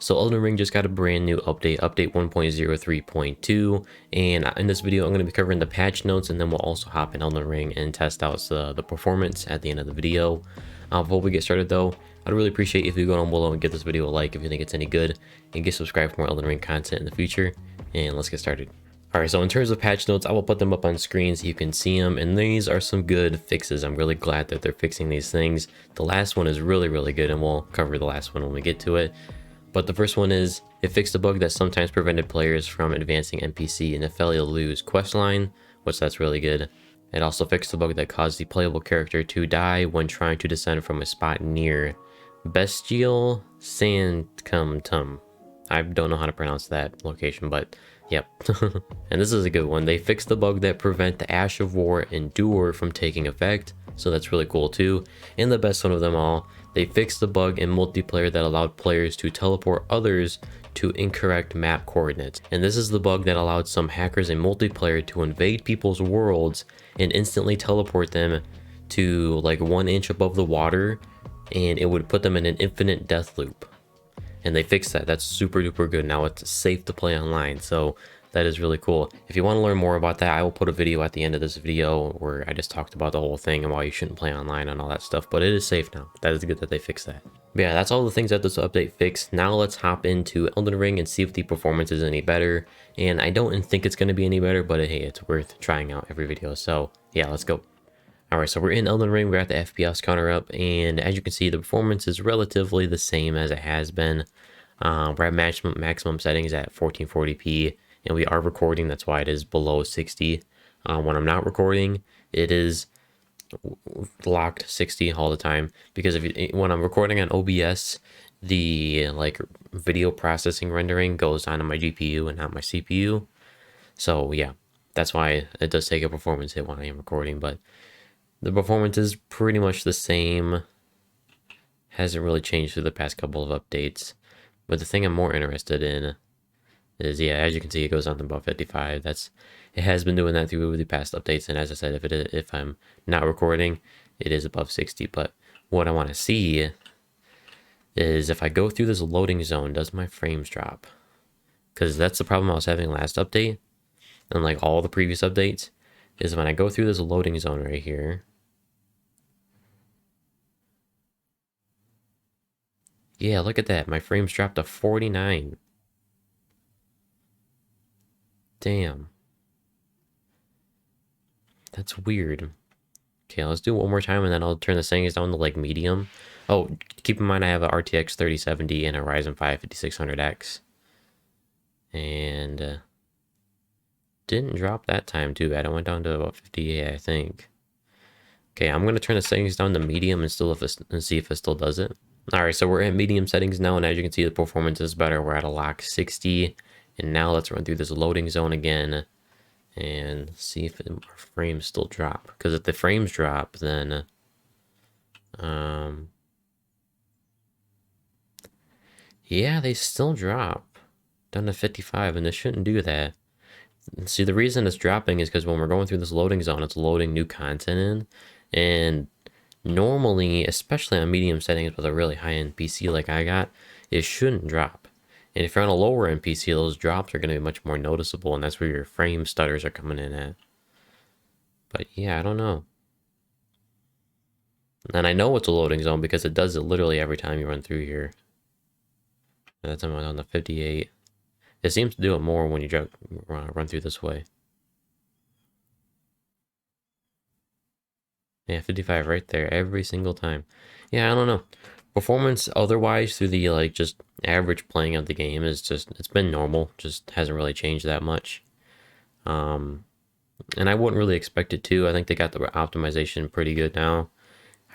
So Elden Ring just got a brand new update, update 1.03.2, and in this video I'm going to be covering the patch notes, and then we'll also hop in Elden Ring and test out the performance at the end of the video. Before we get started though, I'd really appreciate if you go down below and give this video a like if you think it's any good, and get subscribed for more Elden Ring content in the future, and let's get started. Alright, so in terms of patch notes, I will put them up on screen so you can see them, and these are some good fixes. I'm really glad that they're fixing these things. The last one is really good, and we'll cover the last one when we get to it. But the first one is, it fixed a bug that sometimes prevented players from advancing NPC in the Nephelia Luz questline, which that's really good. It also fixed the bug that caused the playable character to die when trying to descend from a spot near Bestial Sanctum. I don't know how to pronounce that location, but yep. And this is a good one. They fixed the bug that prevent the Ash of War Endure from taking effect, so that's really cool too. And the best one of them all, they fixed the bug in multiplayer that allowed players to teleport others to incorrect map coordinates. And this is the bug that allowed some hackers in multiplayer to invade people's worlds and instantly teleport them to like 1 inch above the water, and it would put them in an infinite death loop. And they fixed that. That's super duper good. Now it's safe to play online, so that is really cool. If you want to learn more about that, I will put a video at the end of this video where I just talked about the whole thing and why you shouldn't play online and all that stuff, but it is safe now. That is good that they fixed that. But yeah, that's all the things that this update fixed. Now let's hop into Elden Ring and see if the performance is any better. And I don't think it's going to be any better, but hey, it's worth trying out every video. So yeah, let's go. Alright, so we're in Elden Ring, we're at the FPS counter up, and as you can see, the performance is relatively the same as it has been. We're at maximum settings at 1440p, and we are recording, that's why it is below 60. When I'm not recording, it is locked 60 all the time, because when I'm recording on OBS, the like video processing rendering goes onto my GPU and not my CPU. So yeah, that's why it does take a performance hit when I am recording, but the performance is pretty much the same. Hasn't really changed through the past couple of updates. But the thing I'm more interested in is, yeah, as you can see, it goes on to above 55. It has been doing that through the past updates, and as I said, if I'm not recording, it is above 60. But what I want to see is if I go through this loading zone, does my frames drop? Because that's the problem I was having last update, and like all the previous updates, is when I go through this loading zone right here. Yeah, look at that. My frames dropped to 49. Damn. That's weird. Okay, let's do it one more time, and then I'll turn the settings down to like medium. Oh, keep in mind I have a RTX 3070 and a Ryzen 5 5600X. And didn't drop that time too bad. I went down to about 58, I think. Okay, I'm going to turn the settings down to medium and see if it still does it. Alright, so we're at medium settings now, and as you can see, the performance is better. We're at a lock 60, and now let's run through this loading zone again and see if our frames still drop. Because if the frames drop, then yeah, they still drop down to 55, and they shouldn't do that. See, the reason it's dropping is because when we're going through this loading zone, it's loading new content in, and normally, especially on medium settings with a really high-end PC like I got, it shouldn't drop. And if you're on a lower-end PC, those drops are going to be much more noticeable, and that's where your frame stutters are coming in at. But yeah, I don't know. And I know it's a loading zone because it does it literally every time you run through here. And that's on the 58. It seems to do it more when you run through this way. Yeah, 55 right there every single time. Yeah, I don't know. Performance otherwise through the like just average playing of the game is just, it's been normal, just hasn't really changed that much. And I wouldn't really expect it to. I think they got the optimization pretty good now.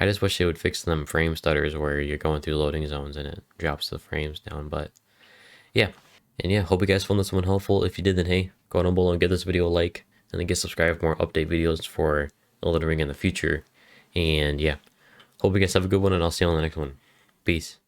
I just wish they would fix them frame stutters where you're going through loading zones and it drops the frames down, but yeah. And yeah, hope you guys found this one helpful. If you did, then hey, go down below and give this video a like, and then get subscribed for more update videos for Elden Ring in the future. And yeah, hope you guys have a good one, and I'll see you on the next one. Peace.